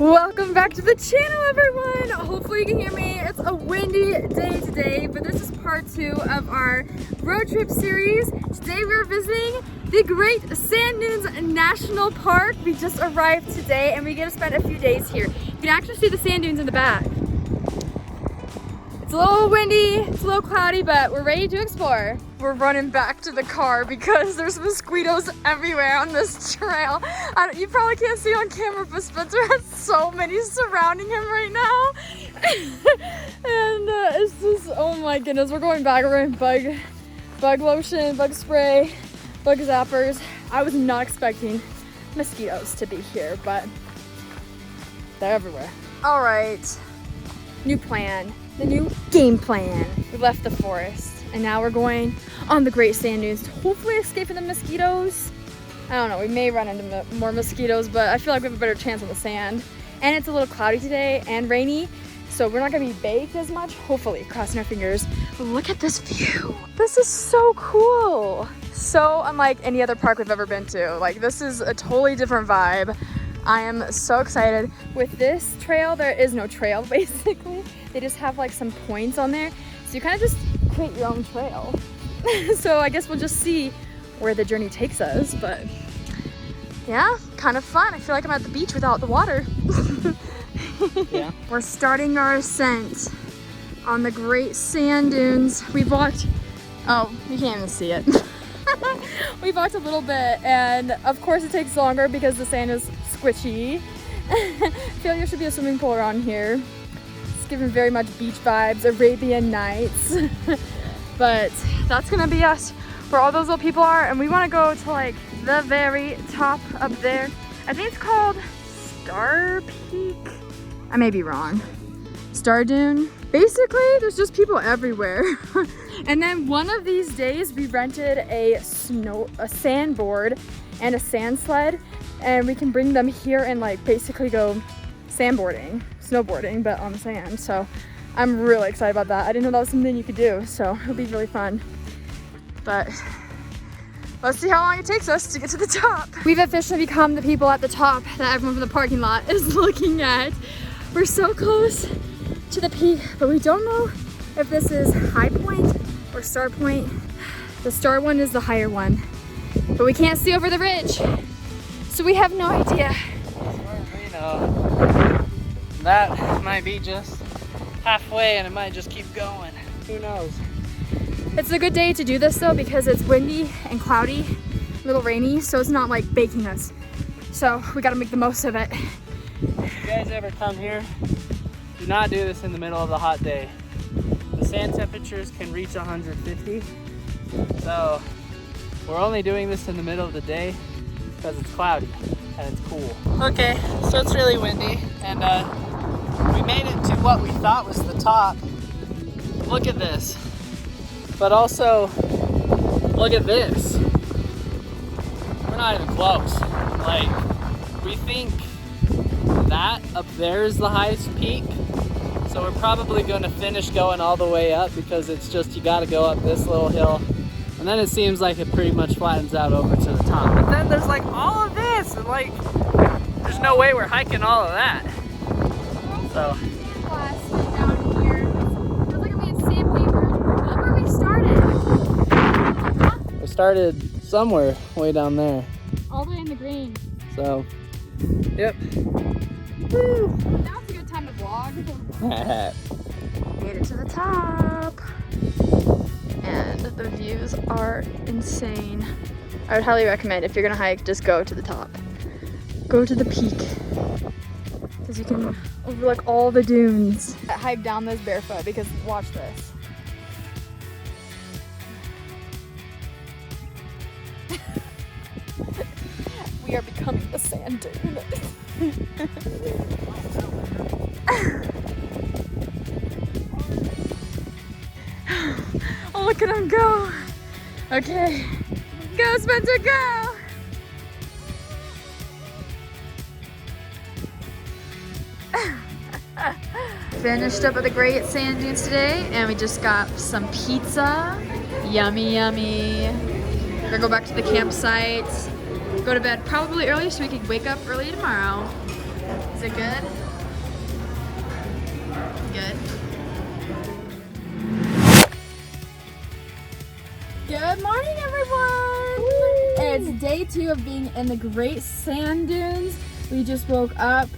Welcome back to the channel, everyone. Hopefully you can hear me. It's a windy day today, but this is part 2 of our road trip series. Today we're visiting the Great Sand Dunes National Park. We just arrived today and we get to spend a few days here. You can actually see the sand dunes in the back. It's a little windy, it's a little cloudy, but we're ready to explore. We're running back to the car because there's mosquitoes everywhere on this trail. You probably can't see on camera, but Spencer has so many surrounding him right now. And it's just, oh my goodness, we're going back. We're in bug lotion, bug spray, bug zappers. I was not expecting mosquitoes to be here, but they're everywhere. All right, new plan. The new game plan. We left the forest and now we're going on the Great Sand Dunes to hopefully escape from the mosquitoes. I don't know, we may run into more mosquitoes, but I feel like we have a better chance on the sand. And it's a little cloudy today and rainy, so we're not gonna be baked as much, hopefully, crossing our fingers. But look at this view. This is so cool. So unlike any other park we've ever been to. Like, this is a totally different vibe. I am so excited. With this trail, there is no trail basically. They just have like some points on there. So you kind of just create your own trail. So I guess we'll just see where the journey takes us, but yeah, kind of fun. I feel like I'm at the beach without the water. Yeah. We're starting our ascent on the Great Sand Dunes. We've walked, oh, you can't even see it. We walked a little bit, and of course it takes longer because the sand is squishy. I feel like there should be a swimming pool around here. It's giving very much beach vibes, Arabian Nights. But that's gonna be us where all those little people are, and we want to go to like the very top up there. I think it's called Star Peak. I may be wrong. Star Dune. Basically, there's just people everywhere. And then one of these days we rented a sandboard and a sand sled, and we can bring them here and like basically go sandboarding, snowboarding, but on the sand. So I'm really excited about that. I didn't know that was something you could do, so it'll be really fun. But let's see how long it takes us to get to the top. We've officially become the people at the top that everyone from the parking lot is looking at. We're so close to the peak, but we don't know if this is High Point or Star Point. The star one is the higher one, but we can't see over the ridge, so we have no idea. As far as we know, that might be just halfway and it might just keep going. Who knows? It's a good day to do this though because it's windy and cloudy, a little rainy, so it's not like baking us. So we gotta make the most of it. If you guys ever come here, do not do this in the middle of the hot day. The sand temperatures can reach 150, so we're only doing this in the middle of the day because it's cloudy and it's cool. Okay, so it's really windy, and we made it to what we thought was the top. Look at this. But also, look at this. We're not even close. Like, we think that up there is the highest peak. So we're probably going to finish going all the way up because it's just, you got to go up this little hill. And then it seems like it pretty much flattens out over to the top. But then there's like all of this, and like, there's no way we're hiking all of that. So. Down here. Feels like I'm being sandpapered. Look where we started. We started somewhere way down there. All the way in the green. So, yep. Woo. Now it's a good time to vlog. Made it to the top. And the views are insane. I would highly recommend, if you're gonna hike, just go to the top. Go to the peak. Because you can overlook all the dunes. I hike down this barefoot because watch this. We are becoming the sand dune. Oh, look at him go. Okay. Go, Spencer, go. Finished up at the Great Sand Dunes today, and we just got some pizza. Yummy, yummy. We're gonna go back to the campsite, go to bed probably early so we can wake up early tomorrow. Is it good? Good. Good morning, everyone! It's day 2 of being in the Great Sand Dunes. We just woke up,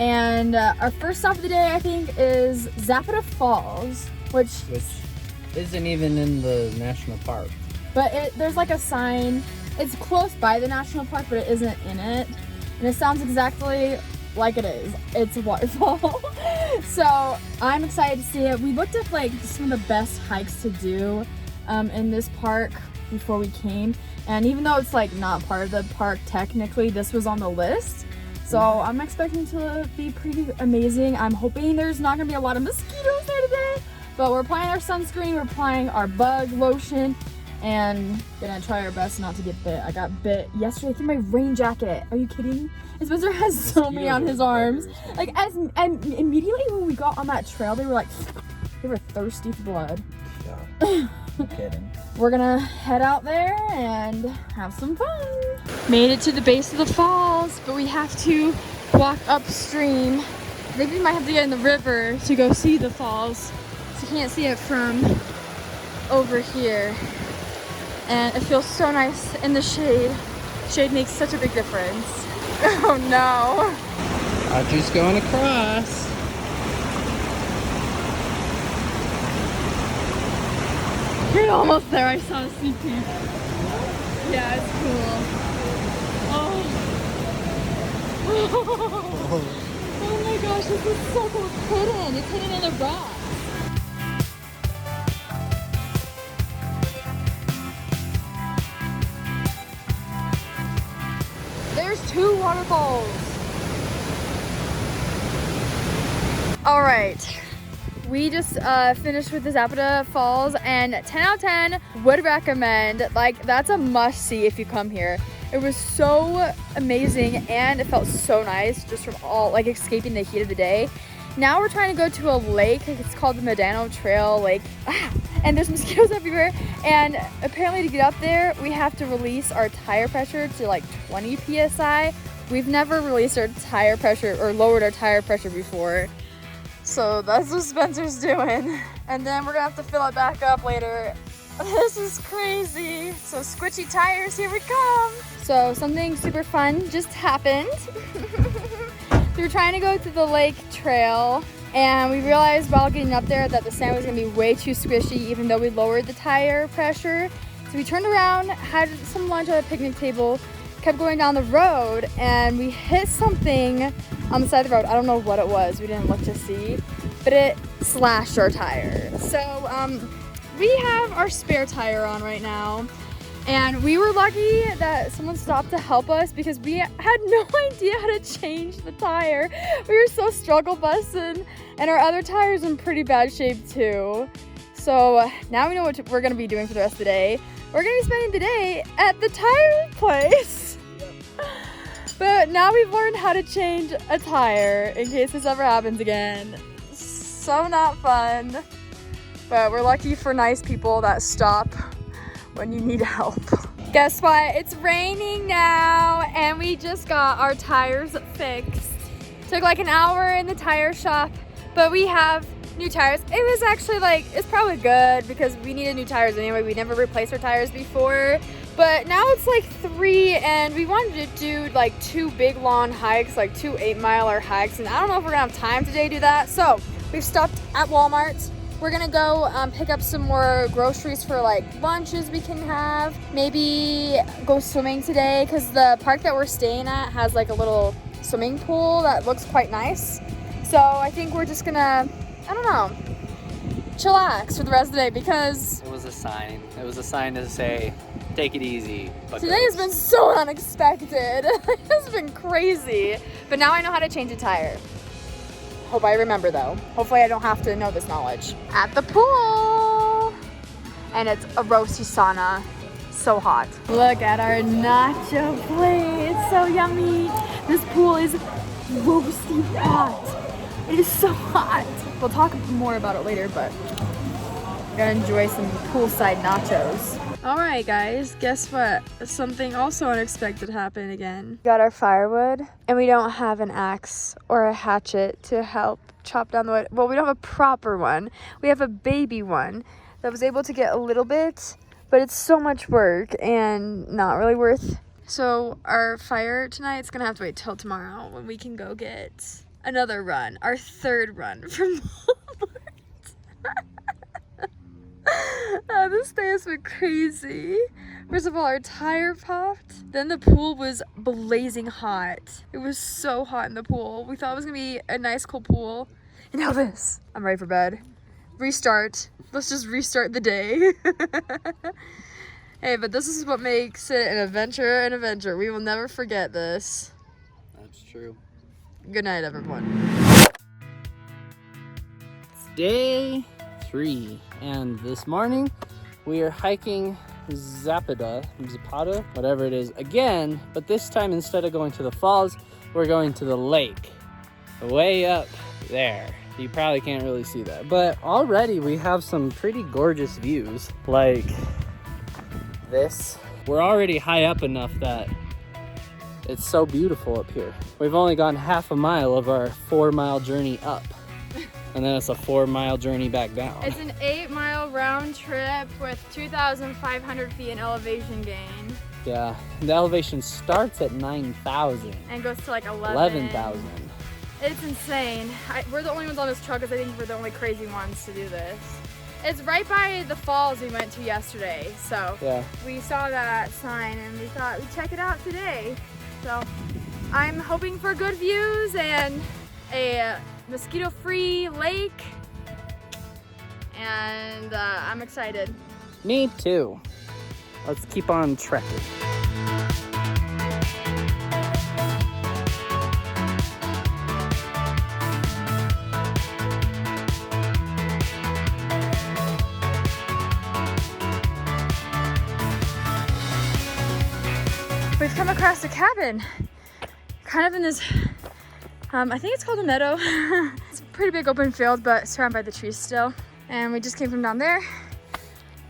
and our first stop of the day, I think, is Zapata Falls, which isn't even in the national park. But there's like a sign. It's close by the national park, but it isn't in it. And it sounds exactly like it is. It's a waterfall. So I'm excited to see it. We looked at like some of the best hikes to do in this park before we came. And even though it's like not part of the park technically, this was on the list. So I'm expecting to be pretty amazing. I'm hoping there's not gonna be a lot of mosquitoes there today. But we're applying our sunscreen, we're applying our bug lotion, and gonna try our best not to get bit. I got bit yesterday through my rain jacket. Are you kidding? And Spencer has so many on his arms. Like and immediately when we got on that trail, they were thirsty for blood. Yeah. I'm kidding. We're gonna head out there and have some fun. Made it to the base of the falls, but we have to walk upstream. I think we might have to get in the river to go see the falls. So you can't see it from over here. And it feels so nice in the shade. Shade makes such a big difference. Oh no. Audrey's going across. You're almost there. I saw a sneak peek. Yeah, it's cool. Oh. Oh my gosh, this is so cool. It's hidden. It's hidden in the rocks. There's 2 waterfalls. All right. We just finished with the Zapata Falls, and 10 out of 10 would recommend. Like, that's a must-see if you come here. It was so amazing, and it felt so nice just from all, like, escaping the heat of the day. Now we're trying to go to a lake. It's called the Medano Trail Lake. And there's mosquitoes everywhere. And apparently to get up there, we have to release our tire pressure to like 20 PSI. We've never released our tire pressure or lowered our tire pressure before. So that's what Spencer's doing. And then we're gonna have to fill it back up later. This is crazy. So squishy tires, here we come. So something super fun just happened. We were trying to go to the lake trail, and we realized while getting up there that the sand was gonna be way too squishy even though we lowered the tire pressure. So we turned around, had some lunch at a picnic table, kept going down the road, and we hit something on the side of the road. I don't know what it was, we didn't look to see, but it slashed our tire. So we have our spare tire on right now, and we were lucky that someone stopped to help us because we had no idea how to change the tire. We were so struggle busting, and our other tire's in pretty bad shape too. So now we know what we're gonna be doing for the rest of the day. We're gonna be spending the day at the tire place. But now we've learned how to change a tire in case this ever happens again. So not fun. But we're lucky for nice people that stop when you need help. Guess what? It's raining now, and we just got our tires fixed. Took like an hour in the tire shop, but we have new tires. It was actually like, it's probably good because we needed new tires anyway. We never replaced our tires before. But now it's like 3, and we wanted to do like 2 big long hikes, like 2 8-mile hikes, and I don't know if we're gonna have time today to do that. So we've stopped at Walmart. We're gonna go pick up some more groceries for like lunches we can have. Maybe go swimming today because the park that we're staying at has like a little swimming pool that looks quite nice. So I think we're just gonna, I don't know, chillax for the rest of the day because It was a sign. It was a sign to say, take it easy. today has been so unexpected. It's been crazy. But now I know how to change a tire. Hope I remember though. Hopefully I don't have to know this knowledge. At the pool. And it's a roasty sauna. So hot. Look at our nacho plate. It's so yummy. This pool is roasty hot. It is so hot. We'll talk more about it later, but I'm gonna enjoy some poolside nachos. All right, guys, guess what? Something also unexpected happened again. We got our firewood, and we don't have an axe or a hatchet to help chop down the wood. Well, we don't have a proper one. We have a baby one that was able to get a little bit, but it's so much work and not really worth. So our fire tonight's gonna have to wait till tomorrow when we can go get another run, our third run from Walmart. This day has been crazy. First of all, our tire popped. Then the pool was blazing hot. It was so hot in the pool. We thought it was gonna be a nice cool pool. And now this. I'm ready for bed. Restart. Let's just restart the day. Hey, but this is what makes it an adventure. We will never forget this. That's true. Good night, everyone. It's day 3, and this morning we are hiking Zapata, whatever it is, again, but this time instead of going to the falls, we're going to the lake, way up there. You probably can't really see that, but already we have some pretty gorgeous views, like this. We're already high up enough that it's so beautiful up here. We've only gone half a mile of our 4-mile journey up. And then it's a 4-mile journey back down. It's an 8-mile round trip with 2,500 feet in elevation gain. Yeah, and the elevation starts at 9,000. And goes to like 11,000. It's insane. We're the only ones on this trail because I think we're the only crazy ones to do this. It's right by the falls we went to yesterday. So yeah, we saw that sign and we thought we'd check it out today. So I'm hoping for good views and a mosquito-free lake, and I'm excited. Me too. Let's keep on trekking. We've come across a cabin, kind of in this I think it's called a meadow. It's a pretty big open field, but surrounded by the trees still. And we just came from down there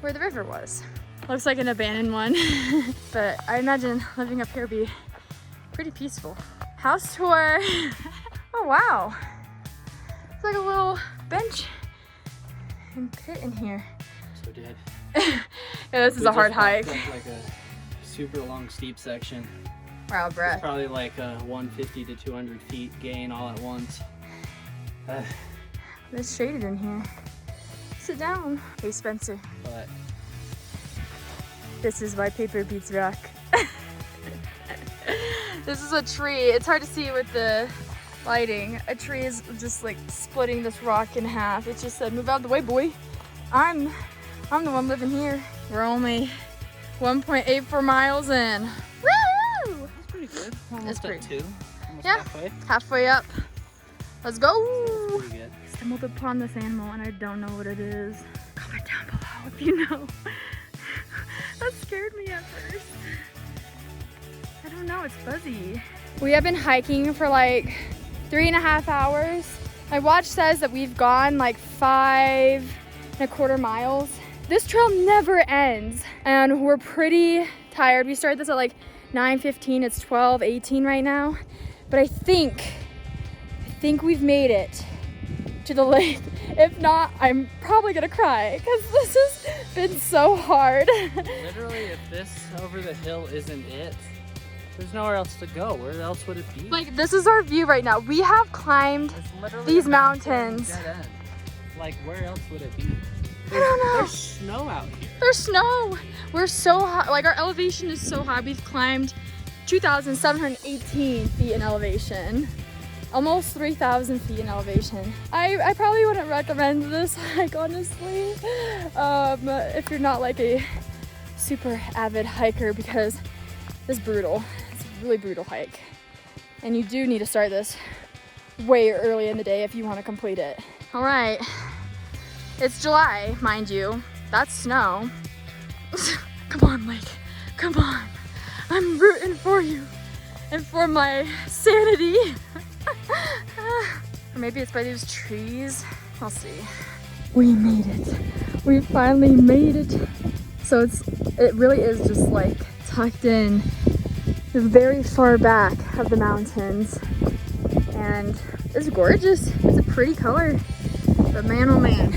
where the river was. Looks like an abandoned one, but I imagine living up here would be pretty peaceful. House tour. Oh, wow. It's like a little bench and pit in here. So dead. Yeah, this is a hard hike. Like a super long, steep section. We're out of breath. It's probably like a 150 to 200 feet gain all at once. It's shaded in here. Sit down. Hey, Spencer. But this is why paper beats rock. This is a tree. It's hard to see with the lighting. A tree is just like splitting this rock in half. It just said, "Move out of the way, boy. I'm the one living here." We're only 1.84 miles in. Woo! that's pretty good. That's pretty. At 2. Almost Yeah. halfway. Up. Let's go. Pretty good. Stumbled upon this animal and I don't know what it is. Comment down below if you know. That scared me at first. I don't know, it's fuzzy. We have been hiking for like 3.5 hours. My watch says that we've gone like 5.25 miles. This trail never ends and we're pretty tired. We started this at like 9:15, it's 12:18 right now. But I think we've made it to the lake. If not, I'm probably gonna cry because this has been so hard. Literally, if this over the hill isn't it, there's nowhere else to go. Where else would it be? Like, this is our view right now. We have climbed It's literally these a mountains. dead end. Like, where else would it be? I don't know. There's snow out here. There's snow. We're so high. Like, our elevation is so high. We've climbed 2,718 feet in elevation. Almost 3,000 feet in elevation. I probably wouldn't recommend this hike, honestly, if you're not like a super avid hiker, because it's brutal. It's a really brutal hike. And you do need to start this way early in the day if you want to complete it. All right, it's July, mind you. That's snow. Come on, lake, come on. I'm rooting for you and for my sanity. Or maybe it's by these trees. I'll see. We made it. We finally made it. So it's it really is just like tucked in the very far back of the mountains. And it's gorgeous. It's a pretty color. But man, oh man,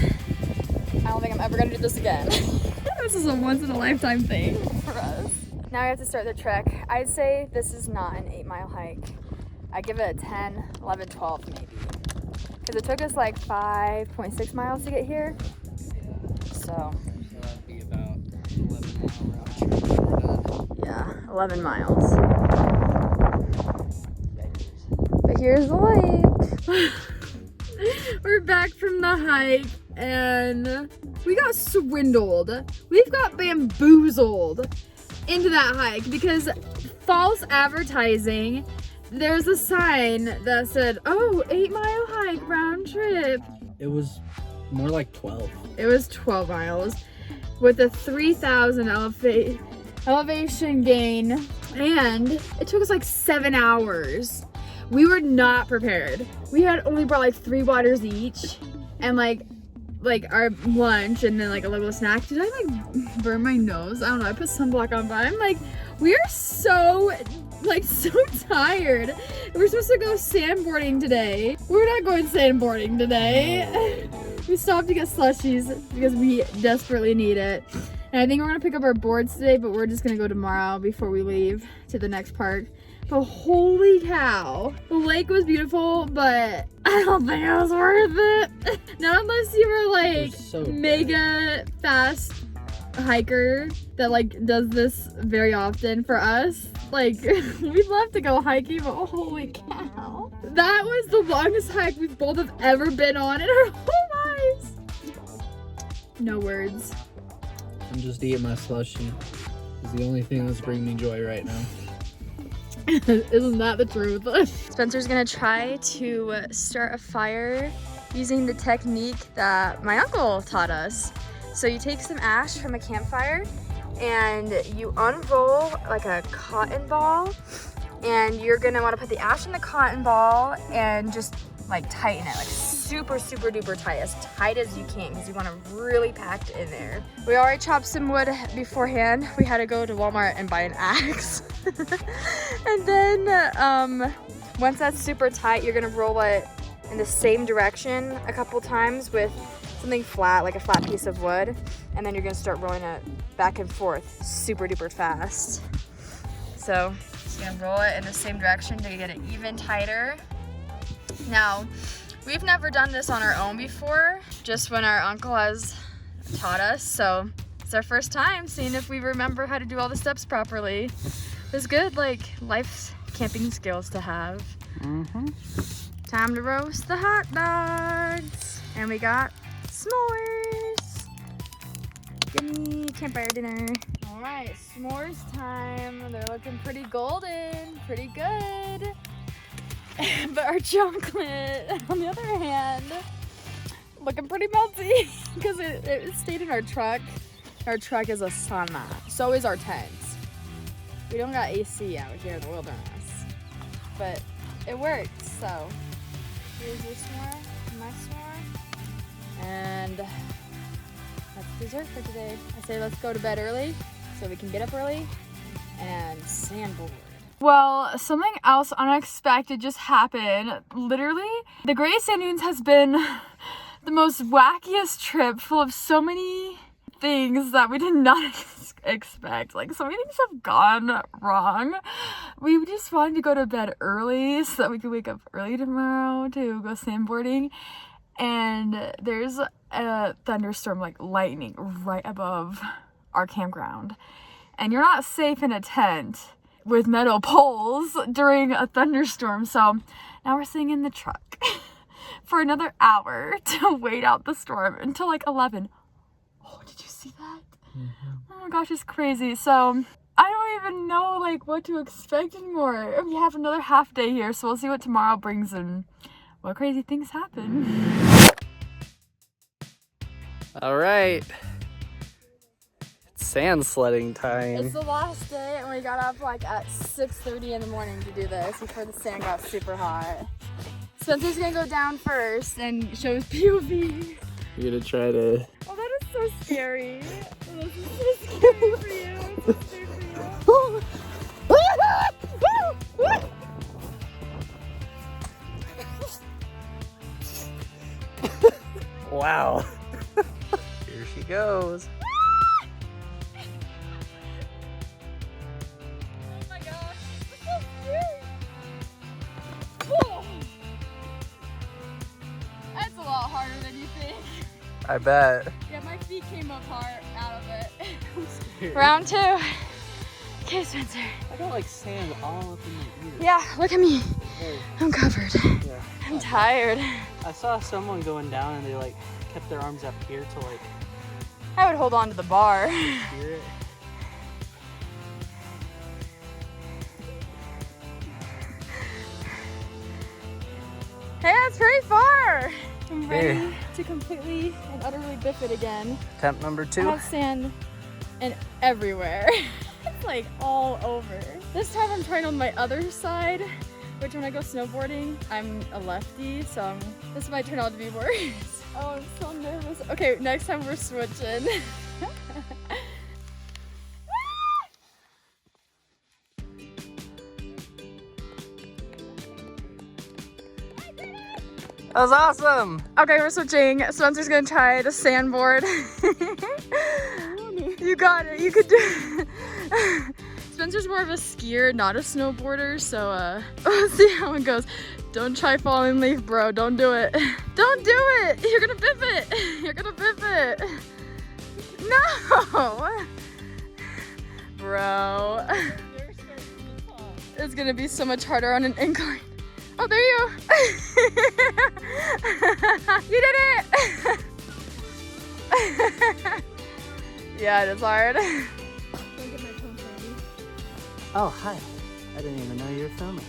I don't think I'm ever gonna do this again. This is a once in a lifetime thing for us. Now I have to start the trek. I'd say this is not an 8-mile hike. I give it a 10, 11, 12 maybe. Because it took us like 5.6 miles to get here. So that'd be about 11 miles. Yeah, 11 miles. But here's the lake. We're back from the hike and we got swindled. We've got bamboozled into that hike because false advertising. There's a sign that said, oh, 8-mile hike round trip. It was more like 12. It was 12 miles with a 3,000 elevation gain, and it took us like 7 hours. We were not prepared. We had only brought like 3 waters each and like our lunch and then like a little snack. Did I like burn my nose? I don't know. I put sunblock on, but I'm like, we are so tired. We're supposed to go sandboarding today. We're not going sandboarding today. We stopped to get slushies because we desperately need it. And I think we're gonna pick up our boards today, but we're just gonna go tomorrow before we leave to the next park. But holy cow, the lake was beautiful, but I don't think it was worth it. Not unless you were like mega fast hiker that like does this very often. For us, like we'd love to go hiking, but holy cow, that was the longest hike we've both have ever been on in our whole lives. No words. I'm just eating my slushie. It's the only thing that's bringing me joy right now. Isn't that the truth? Spencer's gonna try to start a fire using the technique that my uncle taught us. So you take some ash from a campfire and you unroll like a cotton ball, and you're gonna want to put the ash in the cotton ball and just like tighten it, like super duper tight, as tight as you can, because you want to really pack it in there. We already chopped some wood beforehand. We had to go to Walmart and buy an axe. And then once that's super tight, you're gonna roll it in the same direction a couple times with something flat, like a flat piece of wood, and then you're gonna start rolling it back and forth super duper fast. So just gonna roll it in the same direction to get it even tighter. Now, we've never done this on our own before, just when our uncle has taught us, so it's our first time seeing if we remember how to do all the steps properly. It's good, like, life camping skills to have. Time to roast the hot dogs. And we got s'mores. Yummy campfire dinner. All right, s'mores time. They're looking pretty golden, pretty good. But our chocolate, on the other hand, looking pretty melty because it stayed in our truck. Our truck is a sauna. So is our tent. We don't got AC out here in the wilderness, but it works. So here's your s'more, my s'more, and that's dessert for today. I say let's go to bed early so we can get up early and sandboard. Well, something else unexpected just happened. Literally, the Great Sand Dunes has been the most wackiest trip, full of so many things that we did not expect. Like, so many things have gone wrong. We just wanted to go to bed early so that we could wake up early tomorrow to go sandboarding. And there's a thunderstorm, like lightning, right above our campground. And you're not safe in a tent with metal poles during a thunderstorm. So now we're sitting in the truck for another hour to wait out the storm until like 11. Oh, did you see that? Oh my gosh, it's crazy. So I don't even know like what to expect anymore. We have another half day here, so we'll see what tomorrow brings and what crazy things happen. All right. Sand sledding time. It's the last day and we got up like at 6:30 in the morning to do this before the sand got super hot. Spencer's gonna go down first and show his POV. You're gonna try to... Oh, that is so scary. This is so scary for you. It's so scary for you. Wow. Here she goes. Oh my gosh. It's so scary. Whoa. That's a lot harder than you think. I bet. Yeah, my feet came apart out of it. Round 2. Okay, Spencer. I got like sand all up in my ears. Yeah, look at me. Hey. I'm covered. Yeah. I'm tired. I saw someone going down and they like kept their arms up here to like I would hold on to the bar. steer it. Hey, that's pretty far. I'm ready Here. to completely and utterly biff it again. Attempt number 2. I have sand and everywhere. It's like all over. This time I'm trying on my other side, which when I go snowboarding, I'm a lefty, so this might turn out to be worse. Oh, I'm so nervous. Okay, next time we're switching. That was awesome. Okay, we're switching. Spencer's gonna try to sandboard. You got it. You could do it. Spencer's more of a skier, not a snowboarder, so let's see how it goes. Don't try falling leaf, bro. Don't do it. Don't do it. You're gonna biff it. You're gonna biff it. No, bro. It's gonna be so much harder on an incline. Oh, there you go. You did it. Yeah, it is hard. Oh, hi. I didn't even know you were filming.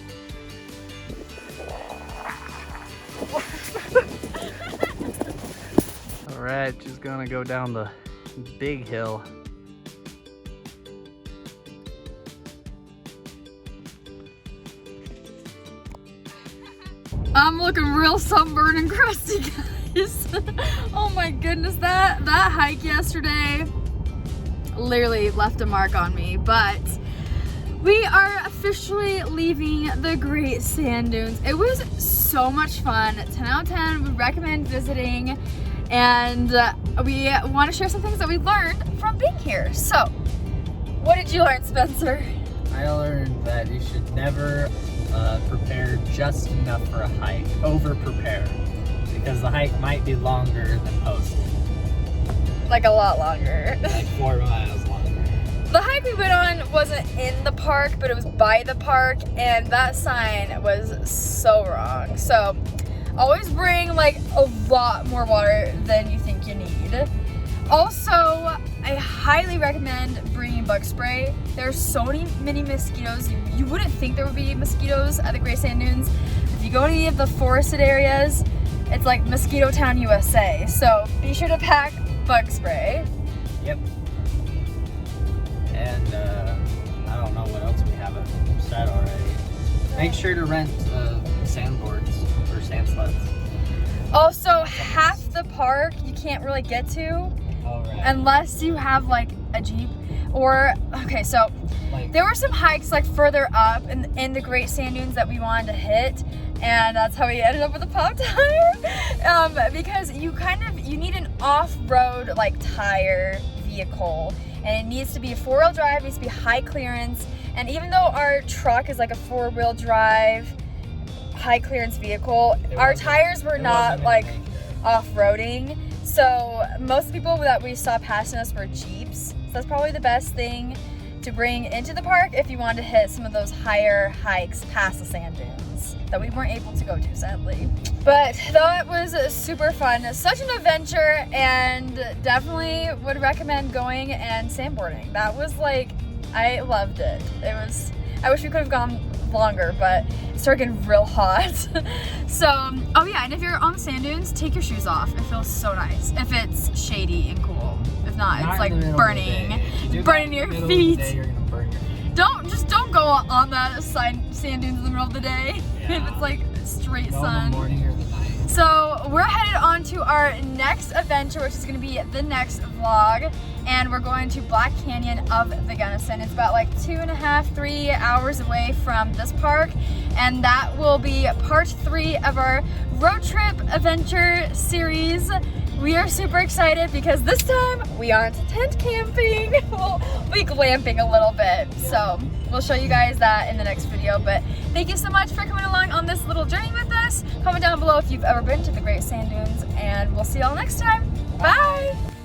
All right, she's gonna go down the big hill. I'm looking real sunburned and crusty, guys. Oh my goodness, that hike yesterday literally left a mark on me, but we are officially leaving the Great Sand Dunes. It was so much fun. 10 out of 10, we recommend visiting, and we want to share some things that we learned from being here. So, what did you learn, Spencer? I learned that you should never prepare just enough for a hike. Over prepare, because the hike might be longer than posted. Like a lot longer. Like 4 miles longer. The hike we went on wasn't in the park, but it was by the park, and that sign was so wrong. So always bring like a lot more water than you think you need. Also, I highly recommend bringing bug spray. There's so many mosquitoes. You wouldn't think there would be mosquitoes at the Great Sand Dunes. If you go to any of the forested areas, it's like Mosquito Town, USA. So be sure to pack bug spray. Yep. And I don't know what else we haven't said already. Make sure to rent sandboards or sand sleds. Also, half the park you can't really get to unless you have like a Jeep or, okay, so Like, there were some hikes like further up in the Great Sand Dunes that we wanted to hit, and that's how we ended up with a pop tire. Because you need an off-road like tire vehicle, and it needs to be a 4-wheel drive, it needs to be high clearance, and even though our truck is like a 4-wheel drive high clearance vehicle, our tires were not like off-roading. So most of the people that we saw passing us were Jeeps. So that's probably the best thing to bring into the park if you want to hit some of those higher hikes past the sand dunes that we weren't able to go to, sadly. But that was super fun. Such an adventure, and definitely would recommend going and sandboarding. That was like, I loved it. I wish we could have gone longer, but it started getting real hot. So, oh yeah, and if you're on the sand dunes, take your shoes off. It feels so nice. If it's shady and cool. If not, it's like burning. Burning your feet. Don't go on that sand dunes in the middle of the day. Yeah. If it's like straight sun. In the morning or the night. So we're headed on to our next adventure, which is going to be the next vlog, and we're going to Black Canyon of the Gunnison. It's about like 2.5, 3 hours away from this park, and that will be part 3 of our road trip adventure series. We are super excited because this time we aren't tent camping. We'll be glamping a little bit, so we'll show you guys that in the next video. But thank you so much for coming along on this little journey with us. Comment down below if you've ever been to the Great Sand Dunes, and we'll see y'all next time. Bye!